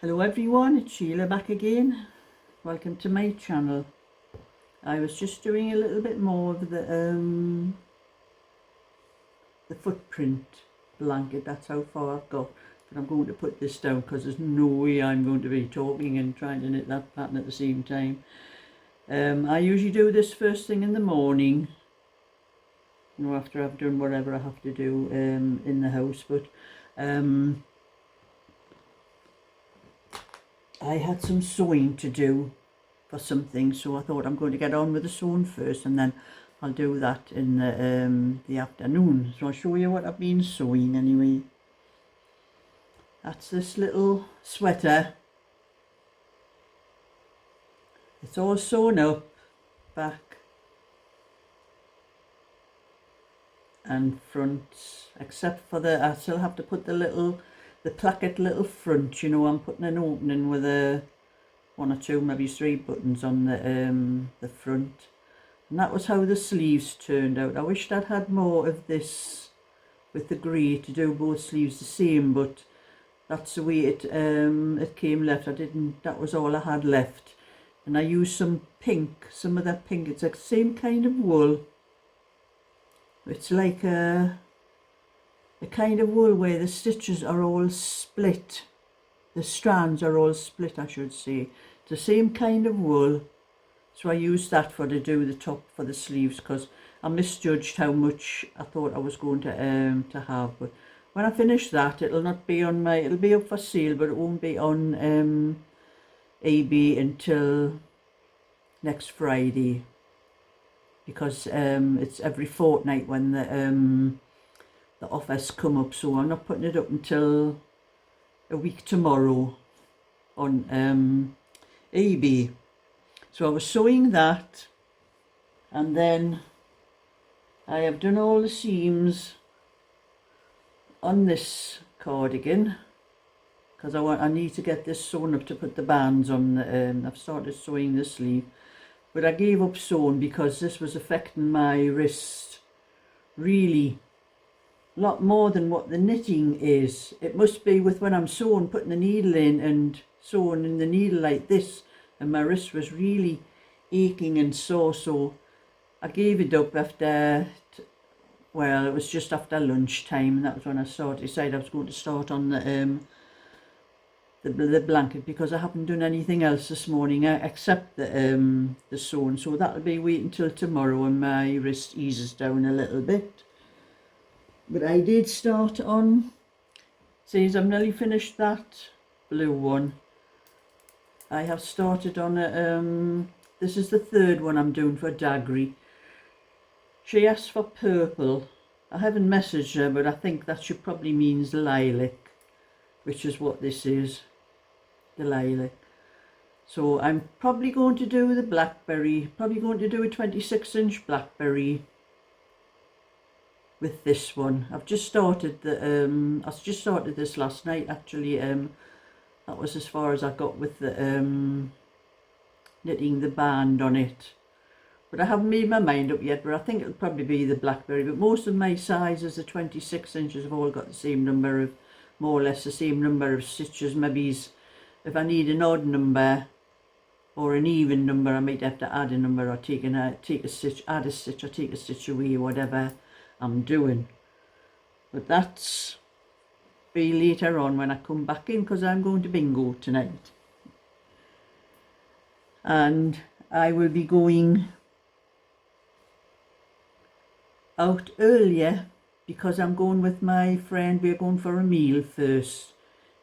Hello everyone, it's Sheila back again. Welcome to my channel. I was just doing a little bit more of the footprint blanket. That's how far I've got. But I'm going to put this down because there's no way I'm going to be talking and trying to knit that pattern at the same time. I usually do this first thing in the morning, you know, after I've done whatever I have to do in the house. But I had some sewing to do for something, so I thought I'm going to get on with the sewing first, and then I'll do that in the afternoon. So I'll show you what I've been sewing anyway. That's this little sweater. It's all sewn up, back and front, except for I still have to put the placket little front, you know. I'm putting an opening with one or two, maybe three buttons on the front. And that was how the sleeves turned out. I wished I'd had more of this with the grey to do both sleeves the same, but that's the way it came left. That was all I had left. And I used some pink, some of that pink. It's like the same kind of wool. It's like a kind of wool where the stitches are all split. The strands are all split, I should say. It's the same kind of wool. So I used that to do the top for the sleeves, because I misjudged how much I thought I was going to have. But when I finish that, it'll not be on it'll be up for sale, but it won't be on eBay until next Friday, because it's every fortnight when the offers come up. So I'm not putting it up until a week tomorrow on eBay. So I was sewing that, and then I have done all the seams on this cardigan, because I need to get this sewn up to put the bands on. I've started sewing the sleeve, but I gave up sewing because this was affecting my wrist really a lot more than what the knitting is. It must be with when I'm sewing, putting the needle in and sewing in the needle like this, and my wrist was really aching and sore. So I gave it up after, well, it was just after lunchtime, and that was when I decided I was going to start on the blanket, because I haven't done anything else this morning except the sewing. So that'll be waiting till tomorrow when my wrist eases down a little bit. But I did start on, says I've nearly finished that blue one. I have started on this is the third one I'm doing for Dagri. She asked for purple. I haven't messaged her, but I think that she probably means lilac, which is what this is, the lilac. So I'm probably going to do the blackberry, probably going to do a 26-inch blackberry with this one. I've just started I just started this last night actually. That was as far as I got with the knitting the band on it, but I haven't made my mind up yet. But I think it'll probably be the blackberry. But most of my sizes, the 26 inches, have all got the same number of, more or less the same number of stitches. Maybe if I need an odd number or an even number, I might have to add a number, or take a stitch, add a stitch, or take a stitch away, whatever I'm doing. But that's be later on when I come back in, because I'm going to bingo tonight, and I will be going out earlier because I'm going with my friend. We're going for a meal first,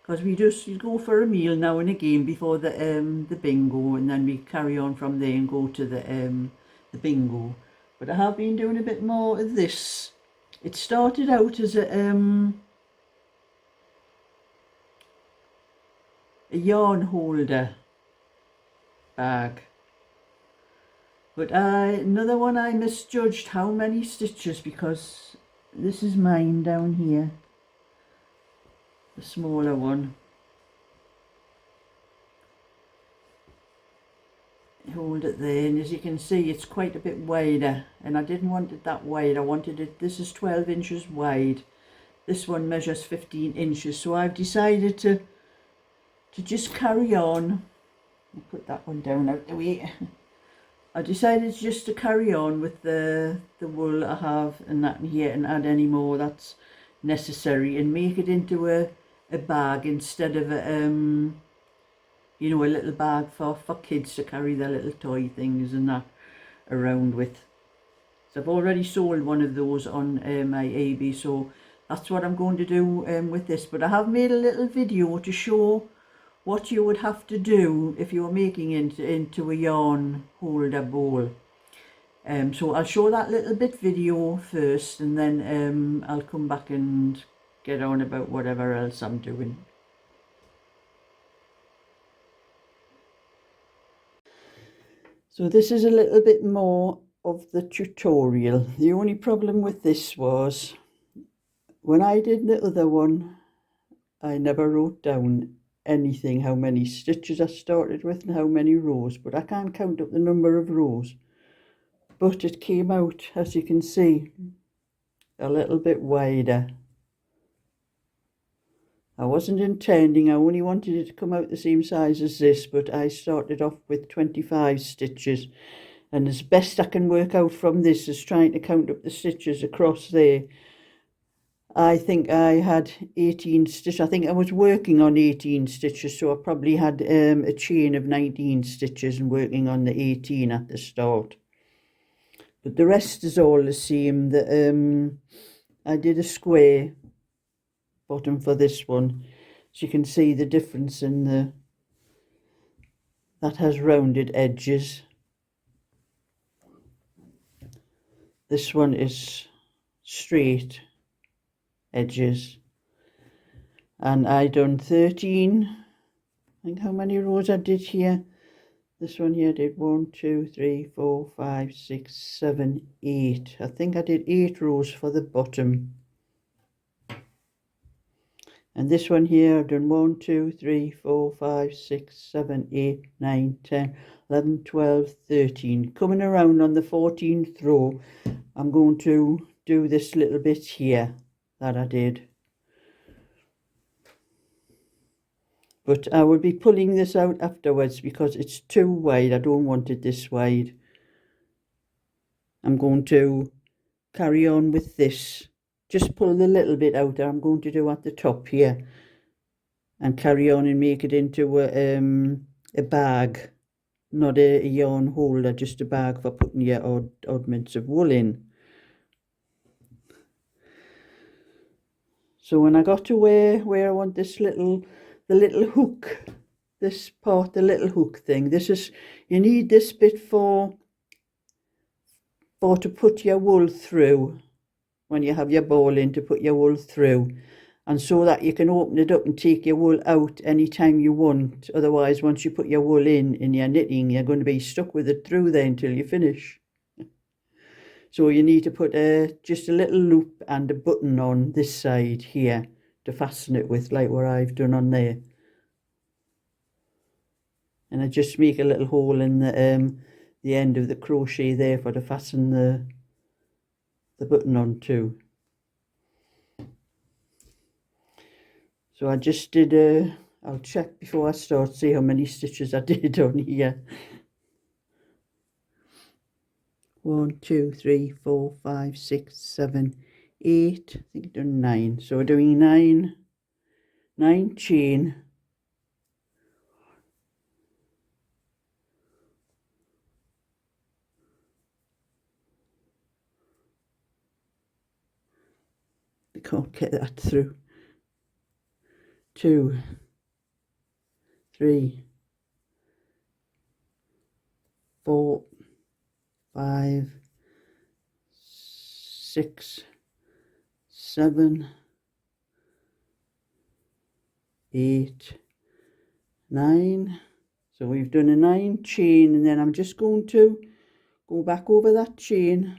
because we just go for a meal now and again before the bingo, and then we carry on from there and go to the bingo. But I have been doing a bit more of this. It started out as a yarn holder bag, but another one I misjudged how many stitches, because this is mine down here, the smaller one. Hold it there, and as you can see, it's quite a bit wider, and I didn't want it that wide. I wanted it, this is 12 inches wide, this one measures 15 inches, so I've decided to to just carry on. I'll put that one down out the way. I decided just to carry on with the wool I have and that in here, and add any more that's necessary, and make it into a bag instead of a you know, a little bag for kids to carry their little toy things and that around with. So I've already sold one of those on my eBay, so that's what I'm going to do with this. But I have made a little video to show what you would have to do if you were making it into a yarn holder bowl. So I'll show that little bit video first, and then I'll come back and get on about whatever else I'm doing. So this is a little bit more of the tutorial. The only problem with this was when I did the other one, I never wrote down anything, how many stitches I started with and how many rows, but I can't count up the number of rows. But it came out, as you can see, a little bit wider. I wasn't intending, I only wanted it to come out the same size as this, but I started off with 25 stitches, and as best I can work out from this is trying to count up the stitches across there. I think I had 18 stitches. I think I was working on 18 stitches, so I probably had a chain of 19 stitches and working on the 18 at the start. But the rest is all the same. I did a square bottom for this one, so you can see the difference in that has rounded edges. This one is straight edges, and I done 13. I think how many rows I did here. This one here did 1, 2, 3, 4, 5, 6, 7, 8. I think I did 8 rows for the bottom. And this one here I've done 1, 2, 3, 4, 5, 6, 7, 8, 9, 10, 11, 12, 13. Coming around on the 14th row, I'm going to do this little bit here that I did. But I will be pulling this out afterwards because it's too wide. I don't want it this wide. I'm going to carry on with this. Just pull the little bit out that I'm going to do at the top here, and carry on and make it into a bag, not a yarn holder, just a bag for putting your oddments of wool in. So when I got to where I want this the little hook, this part, the little hook thing, this is, you need this bit for to put your wool through, when you have your ball in, to put your wool through, and so that you can open it up and take your wool out anytime you want. Otherwise, once you put your wool in your knitting, you're going to be stuck with it through there until you finish. So you need to put just a little loop and a button on this side here to fasten it with, like what I've done on there. And I just make a little hole in the end of the crochet there to fasten the button on too. So I just did I'll check before I start, see how many stitches I did on here. 1, 2, 3, 4, 5, 6, 7, 8. I think I've done 9. So we're doing 9 chain. I can't get that through. 2, 3, 4, 5, 6, 7, 8, 9. So we've done a 9 chain, and then I'm just going to go back over that chain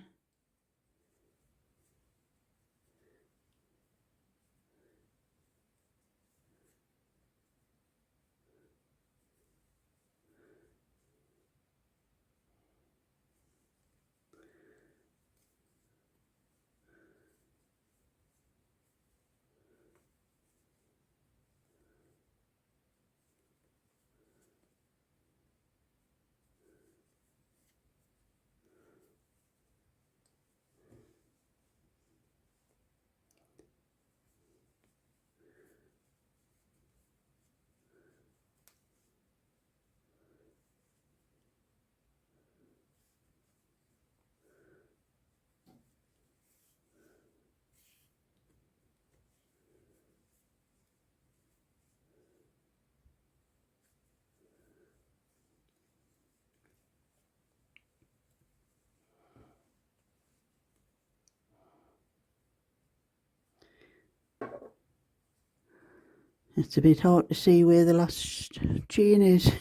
It's a bit hard to see where the last chain is.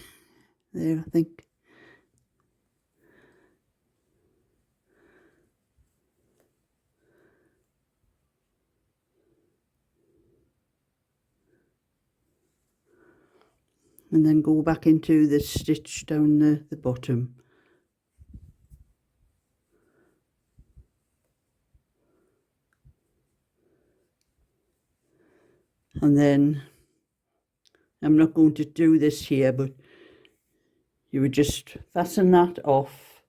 There, I think. And then go back into the stitch down the bottom. And then, I'm not going to do this here, but you would just fasten that off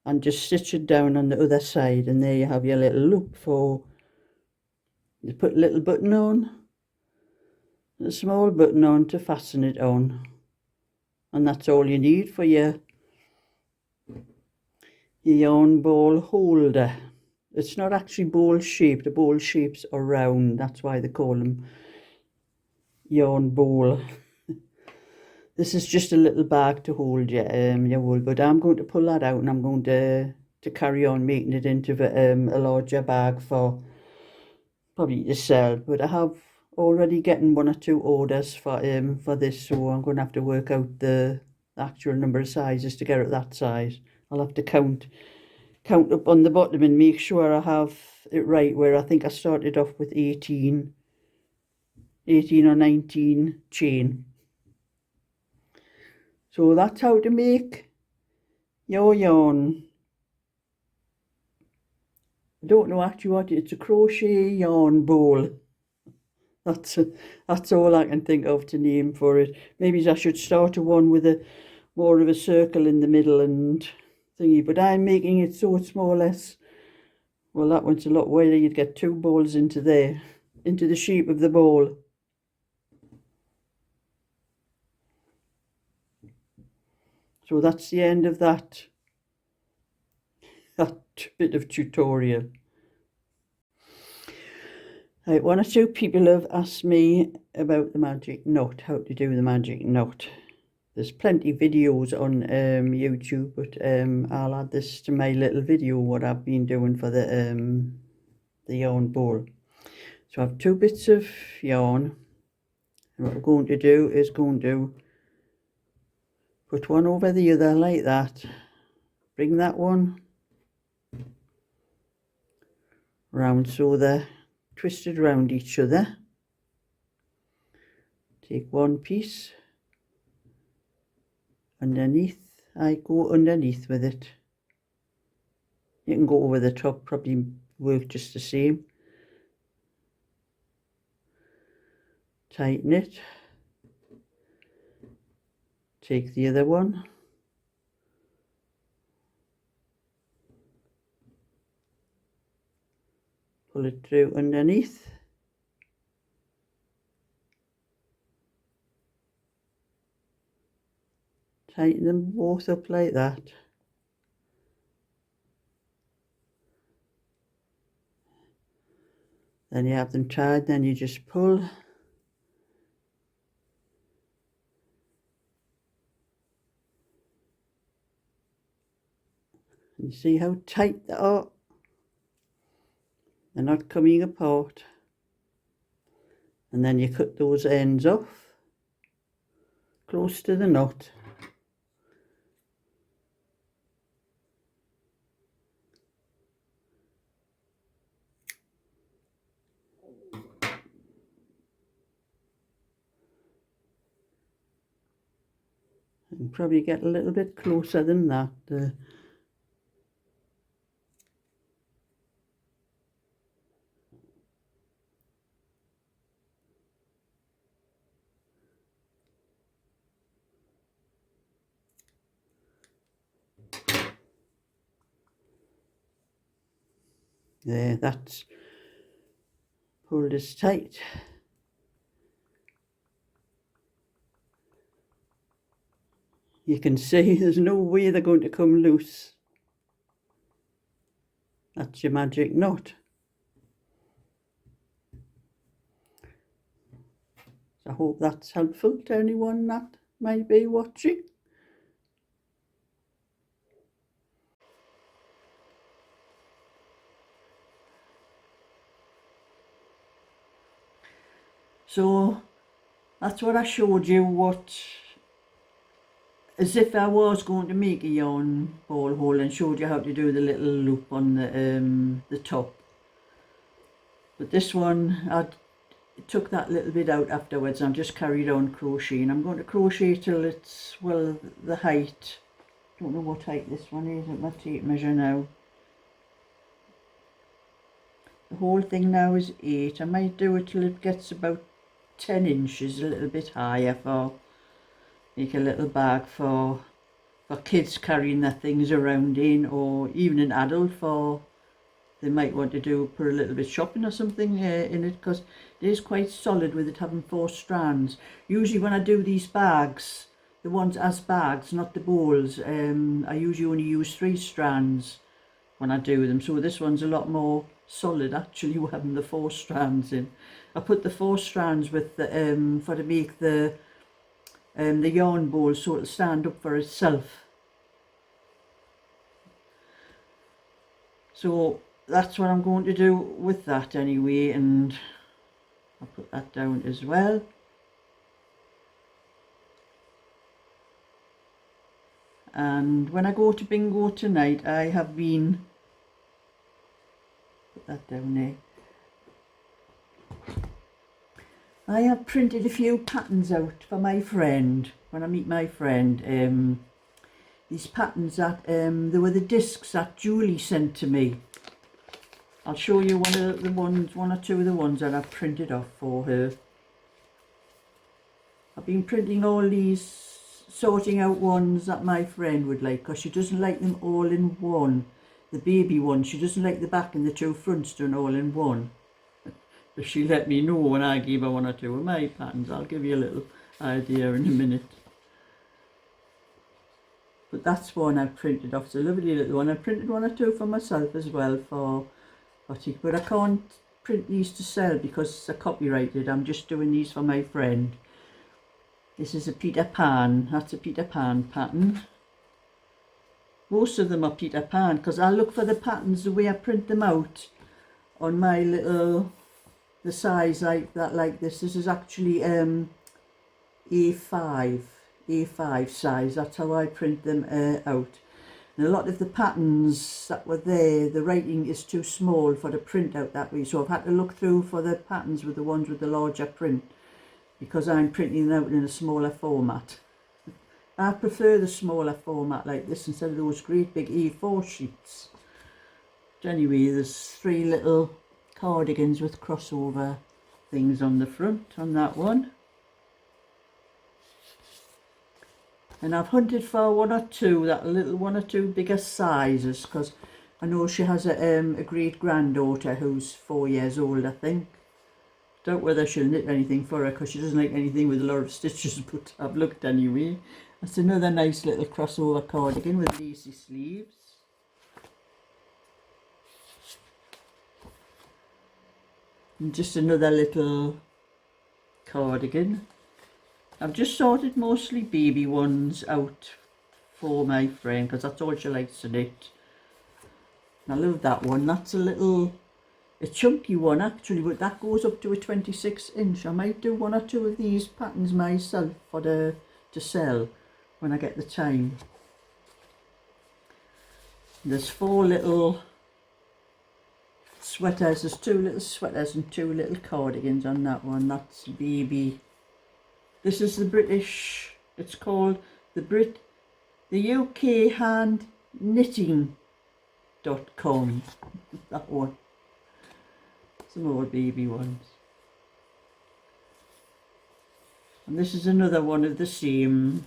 and just stitch it down on the other side, and there you have your little loop for, you put a little button on, a small button on to fasten it on, and that's all you need for your yarn ball holder. It's not actually bowl shaped, the bowl shapes are round, that's why they call them yarn bowl. This is just a little bag to hold your wool, but I'm going to pull that out and I'm going to carry on making it into a larger bag for probably to sell. But I have already getting 1 or 2 orders for this, so I'm going to have to work out the actual number of sizes to get it that size. I'll have to count up on the bottom and make sure I have it right, where I think I started off with 18 or 19 chain. So that's how to make your yarn. I don't know actually what it's a crochet yarn bowl. That's all I can think of to name for it. Maybe I should start a one with a more of a circle in the middle and thingy. But I'm making it so it's more or less. Well, that one's a lot wider. You'd get 2 balls into there, into the shape of the ball. So that's the end of that bit of tutorial. Right, 1 or 2 people have asked me about the magic knot, how to do the magic knot. There's plenty of videos on YouTube, but I'll add this to my little video what I've been doing for the yarn ball. So I have 2 bits of yarn, and what we're going to do is going to put one over the other like that, bring that one round so they're twisted around each other. Take one piece underneath, I go underneath with it. You can go over the top, probably work just the same. Tighten it. Take the other one. Pull it through underneath. Tighten them both up like that. Then you have them tied, then you just pull. And you see how tight they are? They're not coming apart. And then you cut those ends off, close to the knot. And probably get a little bit closer than that. There, that's pulled as tight. You can see there's no way they're going to come loose. That's your magic knot. So I hope that's helpful to anyone that might be watching. So that's what I showed you, what, as if I was going to make a yarn ball hole, and showed you how to do the little loop on the top. But this one, I took that little bit out afterwards and just carried on crocheting. I'm going to crochet till it's, well, the height. Don't know what height this one is at my tape measure now. The whole thing now is 8. I might do it till it gets about 10 inches, a little bit higher, for make a little bag for kids carrying their things around in, or even an adult, for they might want to do, put a little bit shopping or something in it, because it is quite solid with it having 4 strands. Usually when I do these bags, the ones as bags, not the bowls, I usually only use 3 strands when I do them. So this one's a lot more solid actually, having the 4 strands in. I put the 4 strands with the for to make the yarn bowl, so it'll stand up for itself. So that's what I'm going to do with that anyway, and I'll put that down as well. And when I go to bingo tonight, I have been, put that down there, I have printed a few patterns out for my friend, when I meet my friend. These patterns that, they were the discs that Julie sent to me. I'll show you one or two of the ones that I've printed off for her. I've been printing all these, sorting out ones that my friend would like, because she doesn't like them all in one. The baby one, she doesn't like the back and the 2 fronts done all in one. But she let me know when I gave her one or two of my patterns. I'll give you a little idea in a minute. But that's one I've printed off. It's a lovely little one. I printed one or two for myself as well, but I can't print these to sell because they're copyrighted. I'm just doing these for my friend. This is a Peter Pan. That's a Peter Pan pattern. Most of them are Peter Pan, because I look for the patterns the way I print them out on my little, the size like that, like this. This is actually A5 size. That's how I print them out. And a lot of the patterns that were there, the writing is too small for the print out that way, so I've had to look through for the patterns with the ones with the larger print, because I'm printing them out in a smaller format. I prefer the smaller format like this instead of those great big A4 sheets. But anyway, there's 3 little cardigans with crossover things on the front on that one. And I've hunted for one or two bigger sizes, because I know she has a great granddaughter who's 4 years old, I think. Doubt whether she'll knit anything for her, because she doesn't like anything with a lot of stitches, but I've looked anyway. That's another nice little crossover cardigan with lacy sleeves. And just another little cardigan. I've just sorted mostly baby ones out for my friend, because that's all she likes to knit. I love that one. That's a chunky one actually, but that goes up to a 26 inch. I might do 1 or 2 of these patterns myself to sell when I get the time. There's 4 little sweaters. There's 2 little sweaters and 2 little cardigans on that one. That's baby. This is the British, it's called the UK Hand Knitting.com. That one. Some more baby ones. And this is another one of the same.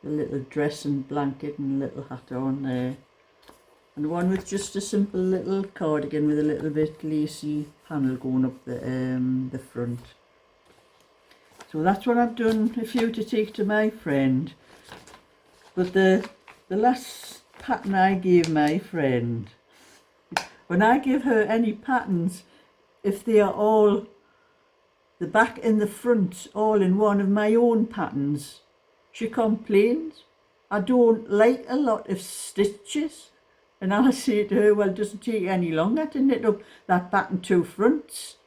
The little dress and blanket and little hat on there. And one with just a simple little cardigan with a little bit lacy panel going up the front. So that's what I've done, a few to take to my friend. But the last pattern I gave my friend, when I give her any patterns, if they are all, the back and the front, all in one of my own patterns, she complains. I don't like a lot of stitches. And I say to her, well, it doesn't take any longer to knit up that back and 2 fronts.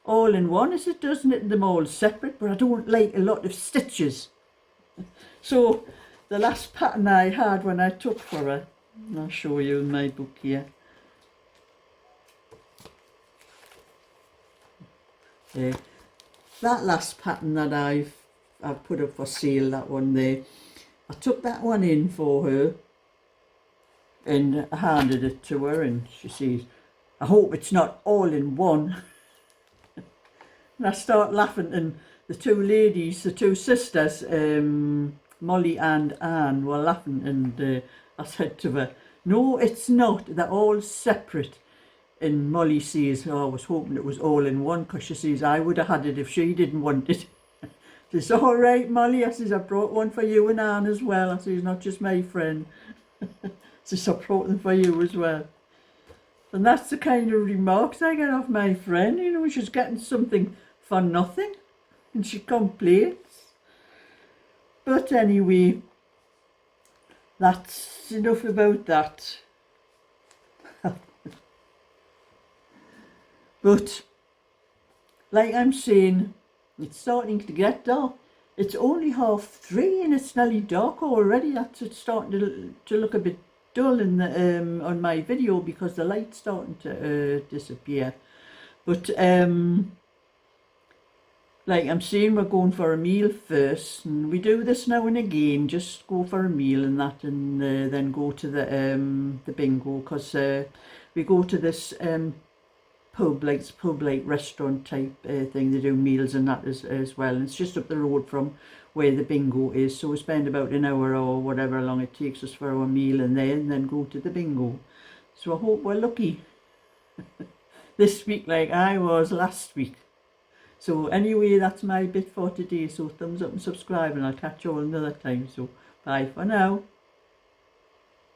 all in one as it does knitting them all separate, but I don't like a lot of stitches. So the last pattern I had when I took for her, and I'll show you in my book here. That last pattern that I've put up for sale, that one there, I took that one in for her and I handed it to her, and she says, I hope it's not all in one. And I start laughing, and the two ladies, the two sisters, Molly and Anne, were laughing, and I said to her, no, it's not, they're all separate. And Molly says, oh, I was hoping it was all in one, because she says, I would have had it if she didn't want it. She says, all right, Molly, I says, I brought one for you and Anne as well. I says, not just my friend. I says, I brought them for you as well. And that's the kind of remarks I get off my friend, you know, she's getting something for nothing, and she complains. But anyway, that's enough about that. But like I'm saying, it's starting to get dark. It's only 3:30 and it's nearly dark already. That's it's starting to look a bit dull in the on my video, because the light's starting to disappear. But like I'm saying, we're going for a meal first, and we do this now and again, just go for a meal and that, and then go to the bingo, because we go to this pub like restaurant type thing. They do meals and that as well, and it's just up the road from where the bingo is, so we spend about an hour or whatever long it takes us for our meal, and then go to the bingo. So I hope we're lucky this week like I was last week. So anyway, that's my bit for today. So thumbs up and subscribe, and I'll catch you all another time. So bye for now.